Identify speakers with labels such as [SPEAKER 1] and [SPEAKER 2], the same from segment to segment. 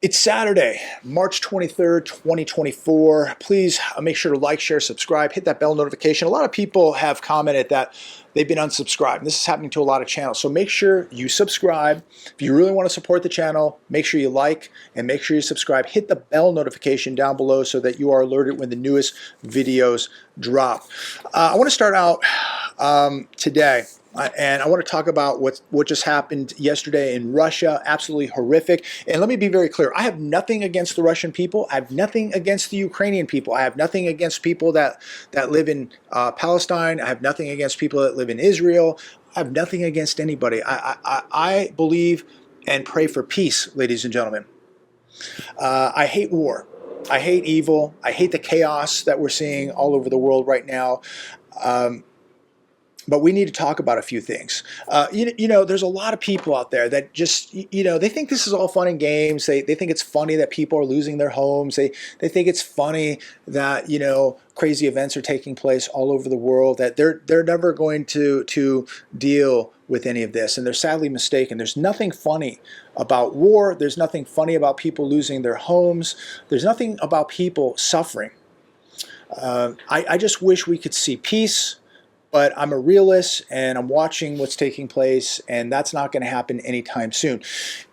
[SPEAKER 1] It's Saturday, March 23rd, 2024. Please make sure to like, share, subscribe, hit that bell notification. A lot of people have commented that they've been unsubscribed. This is happening to a lot of channels. So make sure you subscribe. If you really want to support the channel, make sure you like and make sure you subscribe. Hit the bell notification down below so that you are alerted when the newest videos drop. I want to start out today. And I want to talk about what just happened yesterday in Russia. Absolutely horrific. And let me be very clear. I have nothing against the Russian people. I have nothing against the Ukrainian people. I have nothing against people that live in Palestine. I have nothing against people that live in Israel. I have nothing against anybody. I believe and pray for peace, ladies and gentlemen. I hate war. I hate evil. I hate the chaos that we're seeing all over the world right now. But we need to talk about a few things. You know, there's a lot of people out there that just, they think this is all fun and games. They think it's funny that people are losing their homes. They think it's funny that, crazy events are taking place all over the world, that they're never going to deal with any of this. And they're sadly mistaken. There's nothing funny about war. There's nothing funny about people losing their homes. There's nothing about people suffering. I just wish we could see peace. But I'm a realist and I'm watching what's taking place, and that's not going to happen anytime soon.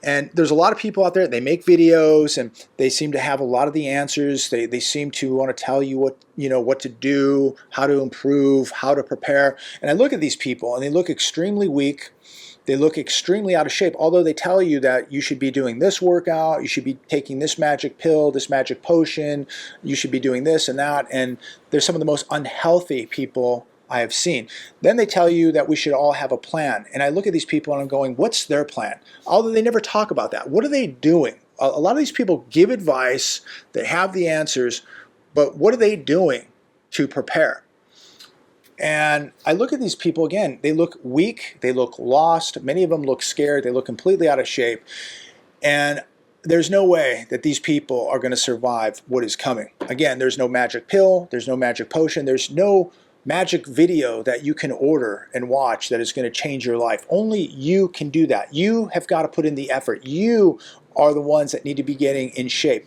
[SPEAKER 1] And there's a lot of people out there, they make videos and they seem to have a lot of the answers. They seem to want to tell you what to do, how to improve, how to prepare. And I look at these people and they look extremely weak. They look extremely out of shape, although they tell you that you should be doing this workout, you should be taking this magic pill, this magic potion, you should be doing this and that. And they're some of the most unhealthy people I have seen. Then they tell you that we should all have a plan. And I look at these people and I'm going, what's their plan? Although they never talk about that. What are they doing? A lot of these people give advice, they have the answers, but what are they doing to prepare? And I look at these people again, they look weak, they look lost, many of them look scared, they look completely out of shape. And there's no way that these people are going to survive what is coming. Again, there's no magic pill, there's no magic potion, there's no magic video that you can order and watch that is going to change your life. Only you can do that. You have got to put in the effort. You are the ones that need to be getting in shape.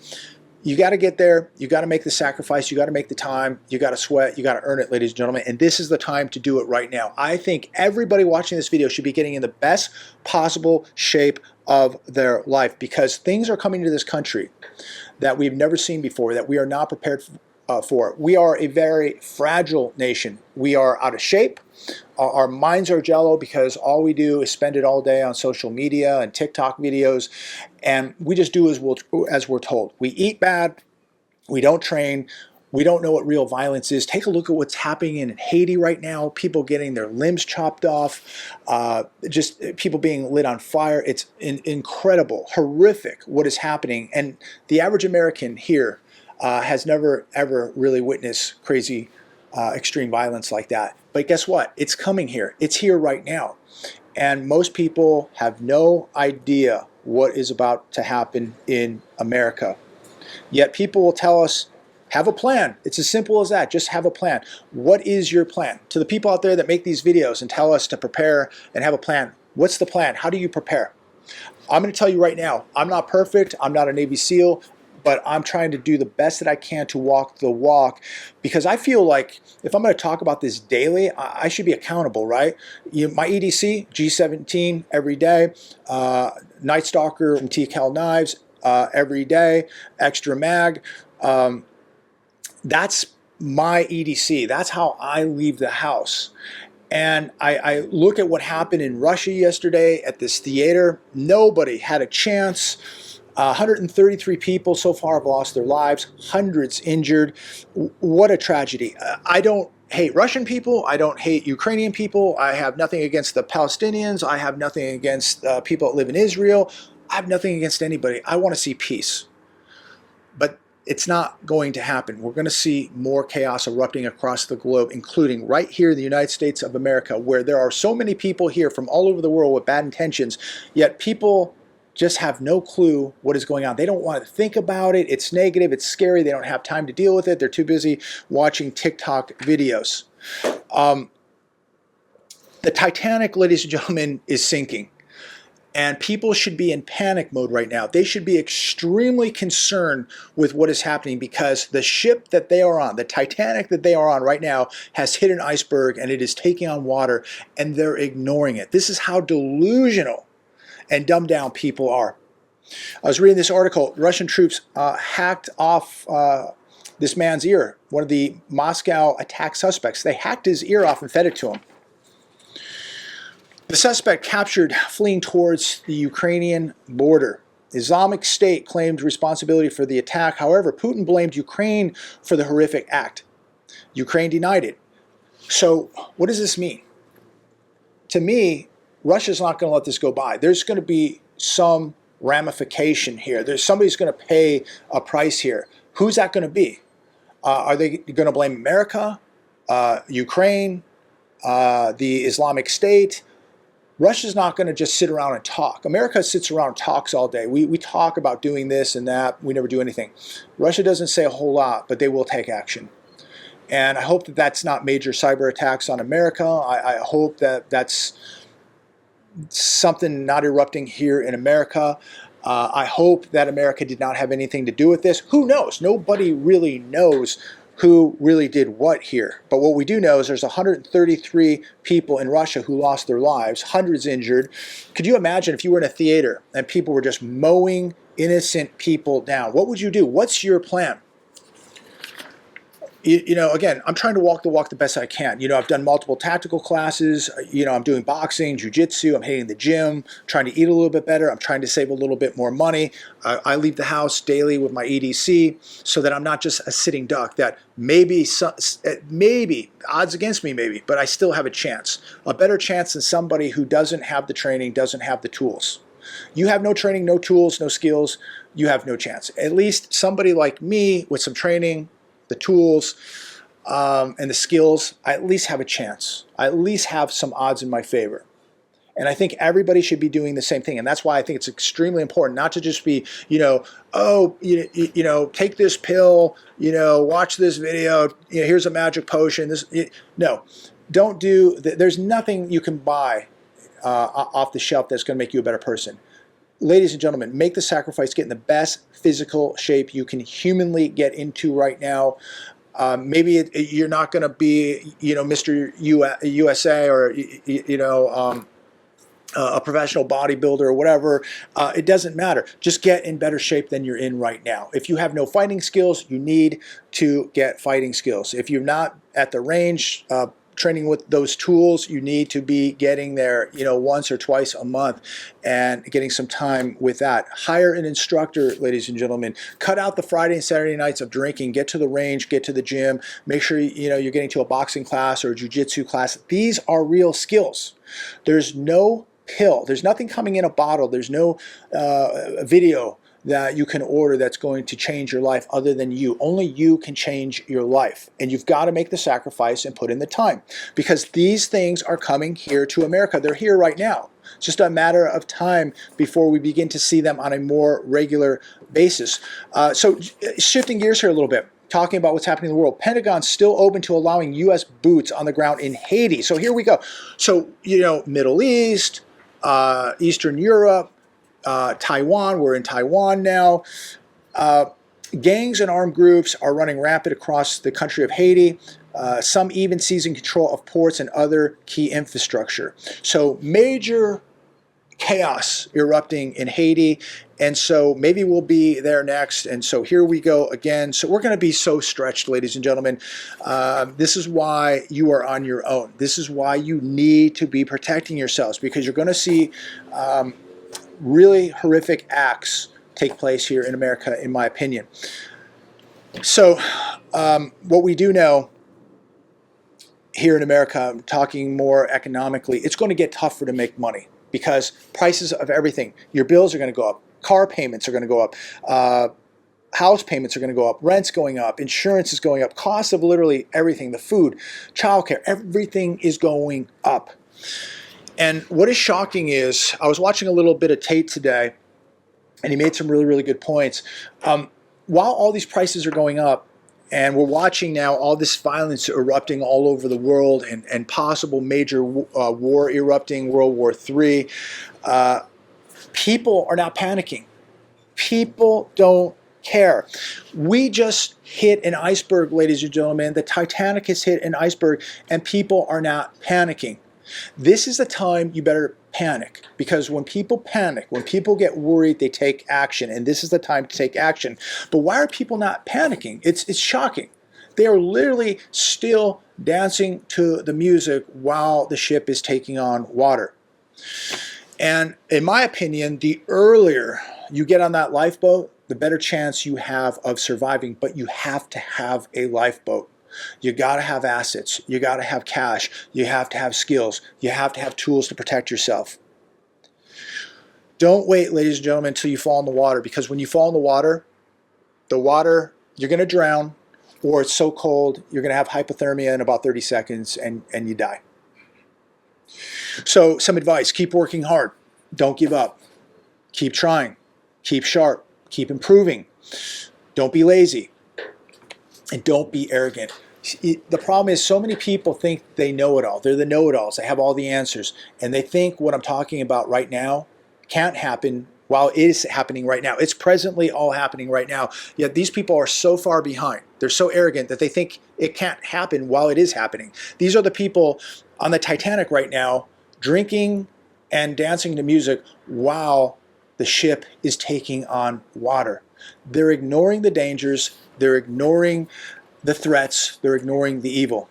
[SPEAKER 1] You got to get there. You got to make the sacrifice. You got to make the time. You got to sweat. You got to earn it, ladies and gentlemen. And this is the time to do it right now. I think everybody watching this video should be getting in the best possible shape of their life, because things are coming to this country that we've never seen before, that we are not prepared for. We are a very fragile nation. We are out of shape. Our minds are jello because all we do is spend it all day on social media and TikTok videos, and we just do as we're told. We eat bad. We don't train. We don't know what real violence is. Take a look at what's happening in Haiti right now. People getting their limbs chopped off, just people being lit on fire. It's incredible, horrific what is happening. And the average American here has never, ever really witnessed crazy, extreme violence like that. But guess what? It's coming here. It's here right now. And most people have no idea what is about to happen in America. Yet people will tell us, have a plan. It's as simple as that. Just have a plan. What is your plan? To the people out there that make these videos and tell us to prepare and have a plan, what's the plan? How do you prepare? I'm going to tell you right now, I'm not perfect. I'm not a Navy SEAL. But I'm trying to do the best that I can to walk the walk, because I feel like if I'm going to talk about this daily, I should be accountable, right? My EDC, G17 every day, Night Stalker from TCal Knives every day, Extra Mag. That's my EDC. That's how I leave the house. And I look at what happened in Russia yesterday at this theater. Nobody had a chance. 133 people so far have lost their lives, hundreds injured. What a tragedy. I don't hate Russian people. I don't hate Ukrainian people. I have nothing against the Palestinians. I have nothing against people that live in Israel. I have nothing against anybody. I want to see peace. But it's not going to happen. We're going to see more chaos erupting across the globe, including right here in the United States of America, where there are so many people here from all over the world with bad intentions, yet people just have no clue what is going on. They don't want to think about it. It's negative. It's scary. They don't have time to deal with it. They're too busy watching TikTok videos. The Titanic, ladies and gentlemen, is sinking. And people should be in panic mode right now. They should be extremely concerned with what is happening because the ship that they are on, the Titanic that they are on right now, has hit an iceberg and it is taking on water and they're ignoring it. This is how delusional and dumbed down people are. I was reading this article. Russian troops hacked off this man's ear, one of the Moscow attack suspects. They hacked his ear off and fed it to him. The suspect captured fleeing towards the Ukrainian border. Islamic State claimed responsibility for the attack. However, Putin blamed Ukraine for the horrific act. Ukraine denied it. So what does this mean? To me, Russia's not going to let this go by. There's going to be some ramification here. Somebody's going to pay a price here. Who's that going to be? Are they going to blame America, Ukraine, the Islamic State? Russia's not going to just sit around and talk. America sits around and talks all day. We talk about doing this and that. We never do anything. Russia doesn't say a whole lot, but they will take action. And I hope that that's not major cyber attacks on America. I hope that that's something not erupting here in America. I hope that America did not have anything to do with this. Who knows? Nobody really knows who really did what here. But what we do know is there's 133 people in Russia who lost their lives, hundreds injured. Could you imagine if you were in a theater and people were just mowing innocent people down? What would you do? What's your plan? Again, I'm trying to walk the walk the best I can. I've done multiple tactical classes. I'm doing boxing, jiu-jitsu. I'm hitting the gym, trying to eat a little bit better. I'm trying to save a little bit more money. I leave the house daily with my EDC so that I'm not just a sitting duck, that maybe, odds against me maybe, but I still have a chance. A better chance than somebody who doesn't have the training, doesn't have the tools. You have no training, no tools, no skills, you have no chance. At least somebody like me with some training, the tools, and the skills, I at least have a chance. I at least have some odds in my favor. And I think everybody should be doing the same thing. And that's why I think it's extremely important not to just be, take this pill, watch this video, here's a magic potion. No, don't do, there's nothing you can buy off the shelf that's going to make you a better person. Ladies and gentlemen, make the sacrifice, get in the best physical shape you can humanly get into right now. Maybe you're not going to be, Mr. USA or, a professional bodybuilder or whatever. It doesn't matter. Just get in better shape than you're in right now. If you have no fighting skills, you need to get fighting skills. If you're not at the range, training with those tools, you need to be getting there, once or twice a month and getting some time with that. Hire an instructor, ladies and gentlemen. Cut out the Friday and Saturday nights of drinking. Get to the range, get to the gym. Make sure, you're getting to a boxing class or a jiu-jitsu class. These are real skills. There's no pill. There's nothing coming in a bottle. There's no video that you can order that's going to change your life other than you. Only you can change your life. And you've got to make the sacrifice and put in the time because these things are coming here to America. They're here right now. It's just a matter of time before we begin to see them on a more regular basis. So shifting gears here a little bit, talking about what's happening in the world. Pentagon's still open to allowing U.S. boots on the ground in Haiti. So here we go. So, Middle East, Eastern Europe, Taiwan, we're in Taiwan now. Gangs and armed groups are running rampant across the country of Haiti. Some even seizing control of ports and other key infrastructure. So major chaos erupting in Haiti. And so maybe we'll be there next. And so here we go again. So we're going to be so stretched, ladies and gentlemen. This is why you are on your own. This is why you need to be protecting yourselves because you're going to see really horrific acts take place here in America, in my opinion. So what we do know here in America, talking more economically, it's going to get tougher to make money because prices of everything, your bills are going to go up, car payments are going to go up, house payments are going to go up, rent's going up, insurance is going up, cost of literally everything, the food, childcare, everything is going up. And what is shocking is, I was watching a little bit of Tate today, and he made some really, really good points. While all these prices are going up, and we're watching now all this violence erupting all over the world and possible major war erupting, World War III, People are not panicking. People don't care. We just hit an iceberg, ladies and gentlemen. The Titanic has hit an iceberg, and people are not panicking. This is the time you better panic, because when people panic, when people get worried, they take action, and this is the time to take action. But why are people not panicking? It's shocking. They are literally still dancing to the music while the ship is taking on water. And in my opinion, the earlier you get on that lifeboat, the better chance you have of surviving. But you have to have a lifeboat. You got to have assets. You got to have cash. You have to have skills. You have to have tools to protect yourself. Don't wait, ladies and gentlemen, until you fall in the water, because when you fall in the water, you're going to drown, or it's so cold, you're going to have hypothermia in about 30 seconds and you die. So some advice: keep working hard. Don't give up. Keep trying. Keep sharp. Keep improving. Don't be lazy. And don't be arrogant. The problem is, so many people think they know it all. They're the know-it-alls. They have all the answers. And they think what I'm talking about right now can't happen while it is happening right now. It's presently all happening right now. Yet these people are so far behind. They're so arrogant that they think it can't happen while it is happening. These are the people on the Titanic right now, drinking and dancing to music while the ship is taking on water. They're ignoring the dangers. They're ignoring the threats. They're ignoring the evil.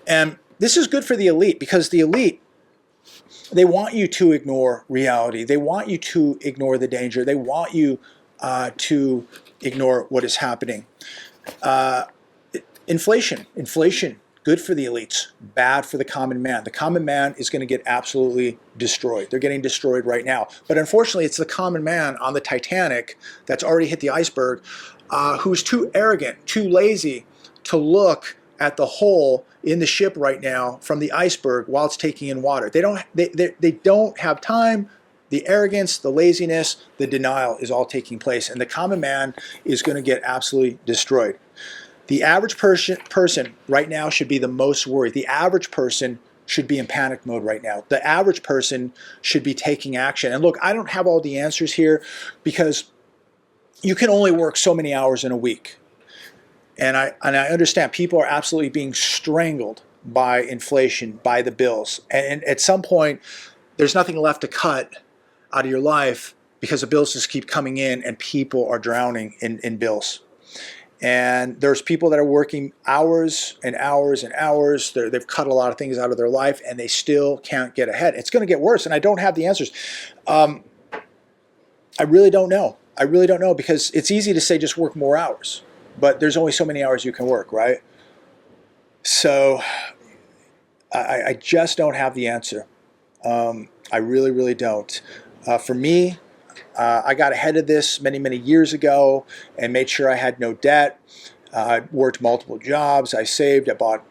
[SPEAKER 1] And this is good for the elite, because the elite, they want you to ignore reality. They want you to ignore the danger. They want you to ignore what is happening. Inflation, good for the elites, bad for the common man. The common man is going to get absolutely destroyed. They're getting destroyed right now. But unfortunately, it's the common man on the Titanic that's already hit the iceberg, who's too arrogant, too lazy to look at the hole in the ship right now from the iceberg while it's taking in water. They don't have time. The arrogance, the laziness, the denial is all taking place, and the common man is going to get absolutely destroyed. The average person right now should be the most worried. The average person should be in panic mode right now. The average person should be taking action. And look, I don't have all the answers here, because you can only work so many hours in a week. And I understand people are absolutely being strangled by inflation, by the bills. And at some point, there's nothing left to cut out of your life, because the bills just keep coming in and people are drowning in bills. And there's people that are working hours and hours and hours. They've cut a lot of things out of their life, and they still can't get ahead. It's going to get worse, and I don't have the answers. I really don't know. I really don't know, because it's easy to say just work more hours, but there's only so many hours you can work, right? So I just don't have the answer. I really, really don't. For me, I got ahead of this many, many years ago and made sure I had no debt. I worked multiple jobs. I saved. I bought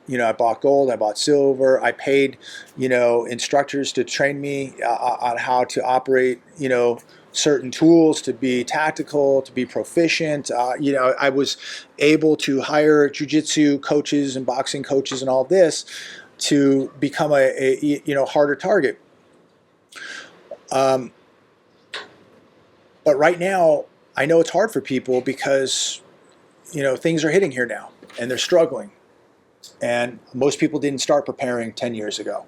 [SPEAKER 1] gold. I bought silver. I paid, instructors to train me on how to operate, certain tools, to be tactical, to be proficient. I was able to hire jiu-jitsu coaches and boxing coaches and all this to become a harder target. But right now, I know it's hard for people, because, things are hitting here now and they're struggling. And most people didn't start preparing 10 years ago.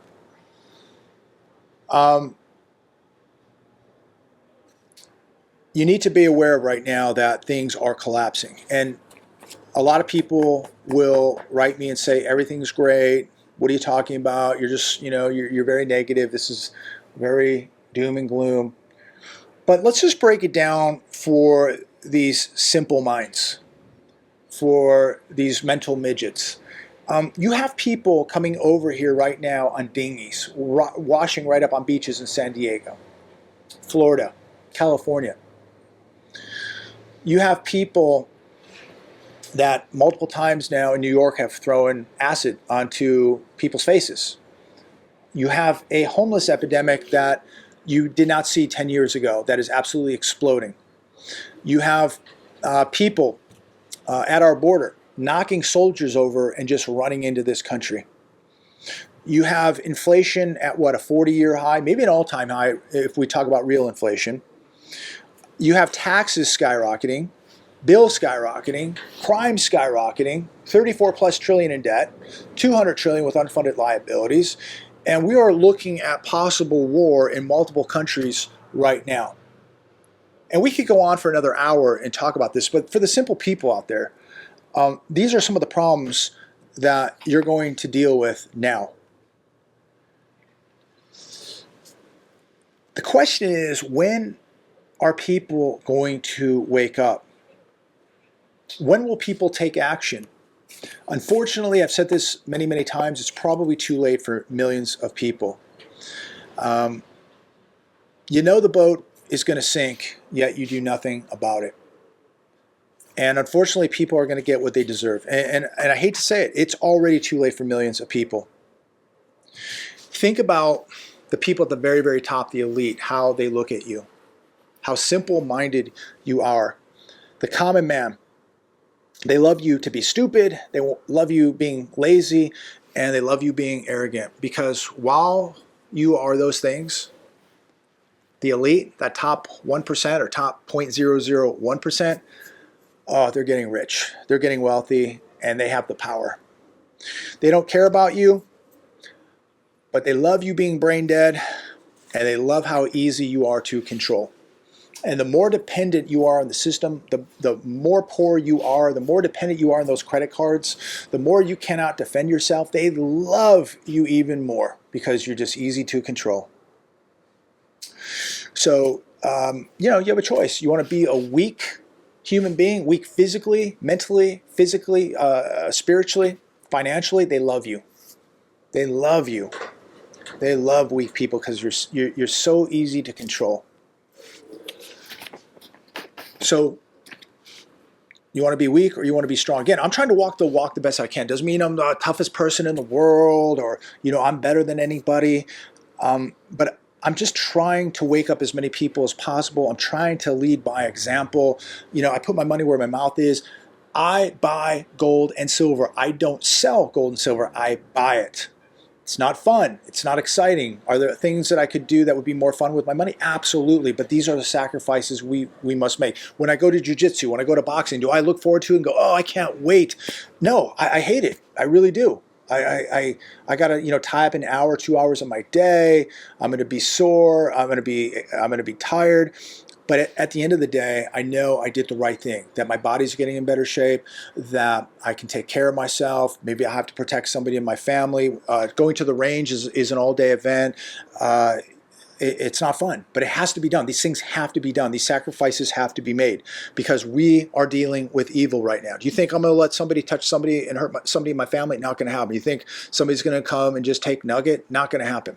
[SPEAKER 1] You need to be aware right now that things are collapsing. And a lot of people will write me and say, everything's great. What are you talking about? You're just, you're very negative. This is very doom and gloom. But let's just break it down for these simple minds, for these mental midgets. You have people coming over here right now on dinghies, washing right up on beaches in San Diego, Florida, California. You have people that multiple times now in New York have thrown acid onto people's faces. You have a homeless epidemic that you did not see 10 years ago that is absolutely exploding. You have people at our border knocking soldiers over and just running into this country. You have inflation at what, a 40-year high, maybe an all-time high if we talk about real inflation. You have taxes skyrocketing, bills skyrocketing, crime skyrocketing, 34 plus trillion in debt, 200 trillion with unfunded liabilities, and we are looking at possible war in multiple countries right now. And we could go on for another hour and talk about this, but for the simple people out there, these are some of the problems that you're going to deal with now. The question is, when are people going to wake up? When will people take action? Unfortunately, I've said this many, many times, it's probably too late for millions of people. You know the boat is going to sink, yet you do nothing about it. And unfortunately, people are going to get what they deserve. And I hate to say it, it's already too late for millions of people. Think about the people at the very, very top, the elite, how they look at you, how simple-minded you are. The common man, they love you to be stupid, they love you being lazy, and they love you being arrogant. Because while you are those things, the elite, that top 1% or top 0.001%, oh, they're getting rich, they're getting wealthy, and they have the power. They don't care about you, but they love you being brain dead, and they love how easy you are to control. And the more dependent you are on the system, the more poor you are, the more dependent you are on those credit cards, the more you cannot defend yourself. They love you even more because you're just easy to control. So, you have a choice. You want to be a weak human being, weak physically, mentally, physically, spiritually, financially. They love you. They love you. They love weak people because you're so easy to control. So you want to be weak or you want to be strong? Again, I'm trying to walk the walk the best I can. Doesn't mean I'm the toughest person in the world or, I'm better than anybody. But I'm just trying to wake up as many people as possible. I'm trying to lead by example. I put my money where my mouth is. I buy gold and silver. I don't sell gold and silver. I buy it. It's not fun. It's not exciting. Are there things that I could do that would be more fun with my money? Absolutely. But these are the sacrifices we must make. When I go to jiu-jitsu, when I go to boxing, do I look forward to it and go, oh, I can't wait? No, I hate it. I really do. I got to tie up an hour, 2 hours of my day. I'm going to be sore. I'm going to be tired. But at the end of the day, I know I did the right thing, that my body's getting in better shape, that I can take care of myself. Maybe I have to protect somebody in my family. Going to the range is an all-day event. It's not fun, but it has to be done. These things have to be done. These sacrifices have to be made because we are dealing with evil right now. Do you think I'm going to let somebody touch somebody and hurt somebody in my family? Not going to happen. You think somebody's going to come and just take Nugget? Not going to happen.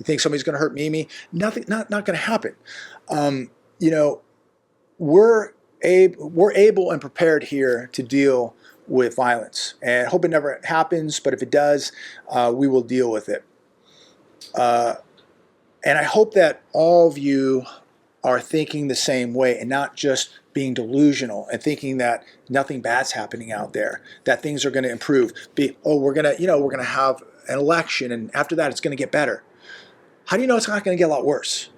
[SPEAKER 1] You think somebody's going to hurt Mimi? Nothing. Not going to happen. We're able and prepared here to deal with violence, and hope it never happens. But if it does, we will deal with it. And I hope that all of you are thinking the same way and not just being delusional and thinking that nothing bad's happening out there, that things are going to improve. We're gonna have an election, and after that, it's going to get better. How do you know it's not going to get a lot worse?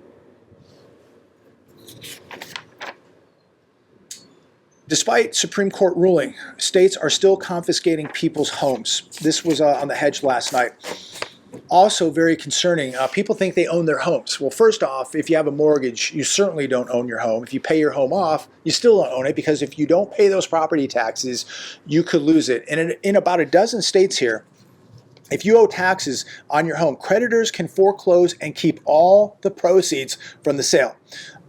[SPEAKER 1] Despite Supreme Court ruling, states are still confiscating people's homes. This was on the Hedge last night. Also very concerning, people think they own their homes. Well, first off, if you have a mortgage, you certainly don't own your home. If you pay your home off, you still don't own it, because if you don't pay those property taxes, you could lose it. And in about a dozen states here, if you owe taxes on your home, creditors can foreclose and keep all the proceeds from the sale.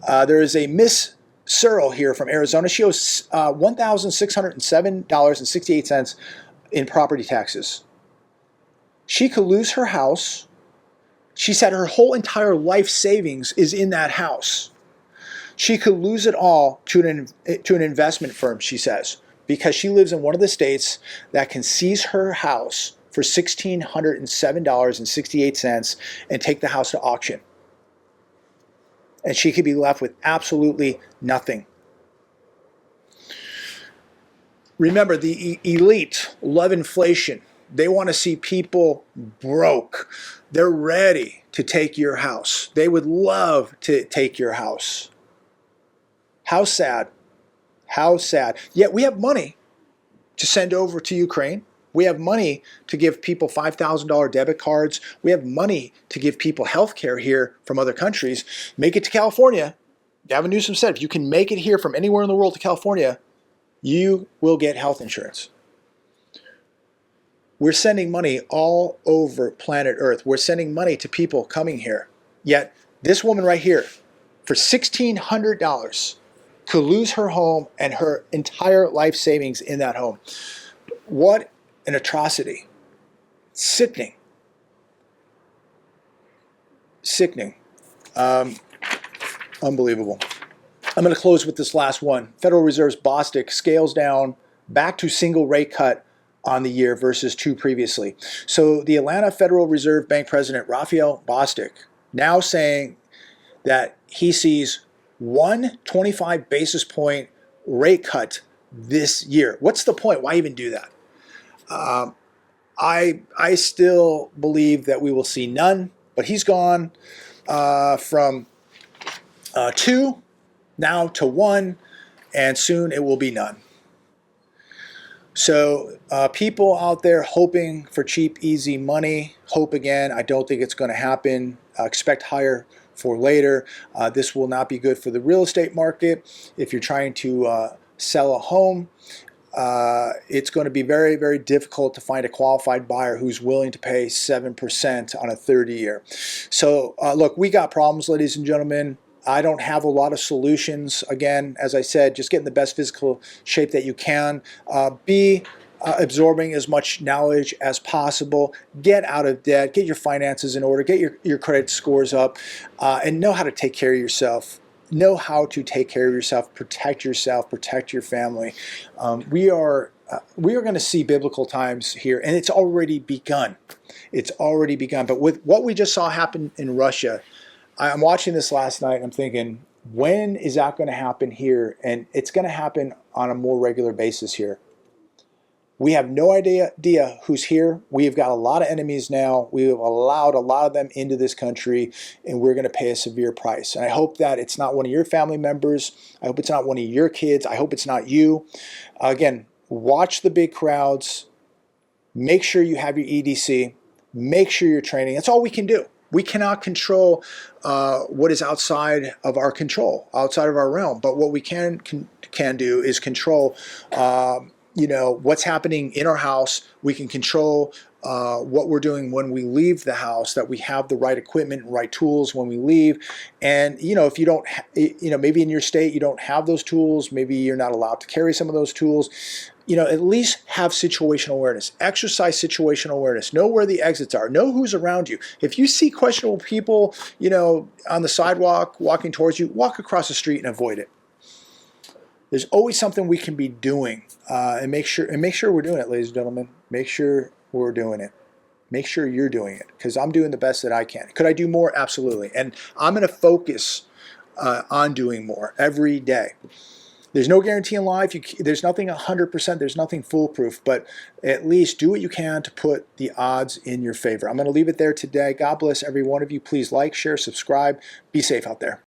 [SPEAKER 1] There is a Miss Searle here from Arizona. She owes $1,607.68 in property taxes. She could lose her house. She said her whole entire life savings is in that house. She could lose it all to an investment firm, she says, because she lives in one of the states that can seize her house for $1,607.68 and take the house to auction. And she could be left with absolutely nothing. Remember, the elite love inflation. They want to see people broke. They're ready to take your house. They would love to take your house. How sad. How sad. Yet we have money to send over to Ukraine. We have money to give people $5,000 debit cards. We have money to give people health care here from other countries. Make it to California. Gavin Newsom said, if you can make it here from anywhere in the world to California, you will get health insurance. We're sending money all over planet Earth. We're sending money to people coming here. Yet this woman right here, for $1,600, could lose her home and her entire life savings in that home. What an atrocity. Sickening. Sickening. Unbelievable. I'm going to close with this last one. Federal Reserve's Bostic scales down back to single rate cut on the year versus 2 previously. So the Atlanta Federal Reserve Bank President Raphael Bostic now saying that he sees 125 basis point rate cut this year. What's the point? Why even do that? I still believe that we will see none, but he's gone from 2 now to 1, and soon it will be none. So people out there hoping for cheap, easy money, hope again. I don't think it's going to happen. Expect higher for later. This will not be good for the real estate market. If you're trying to sell a home, it's going to be very, very difficult to find a qualified buyer who's willing to pay 7% on a 30-year. So look, we got problems, ladies and gentlemen. I don't have a lot of solutions. Again, as I said, just get in the best physical shape that you can. Be absorbing as much knowledge as possible. Get out of debt. Get your finances in order. Get your credit scores up. And know how to take care of yourself. Know how to take care of yourself. Protect yourself. Protect your family. We are going to see biblical times here, and it's already begun. It's already begun. But with what we just saw happen in Russia, I'm watching this last night and I'm thinking, when is that going to happen here? And it's going to happen on a more regular basis here. We have no idea who's here. We've got a lot of enemies now. We've allowed a lot of them into this country, and we're going to pay a severe price. And I hope that it's not one of your family members. I hope it's not one of your kids. I hope it's not you. Again, watch the big crowds. Make sure you have your EDC. Make sure you're training. That's all we can do. We cannot control what is outside of our control, outside of our realm. But what we can do is control, what's happening in our house. We can control what we're doing when we leave the house, that we have the right equipment, right tools when we leave. And, if you don't, maybe in your state you don't have those tools, maybe you're not allowed to carry some of those tools. At least have situational awareness. Exercise situational awareness. Know where the exits are. Know who's around you. If you see questionable people, on the sidewalk walking towards you, walk across the street and avoid it. There's always something we can be doing, and make sure we're doing it, ladies and gentlemen. Make sure we're doing it. Make sure you're doing it, because I'm doing the best that I can. Could I do more? Absolutely. And I'm going to focus on doing more every day. There's no guarantee in life. There's nothing 100%. There's nothing foolproof. But at least do what you can to put the odds in your favor. I'm going to leave it there today. God bless every one of you. Please like, share, subscribe. Be safe out there.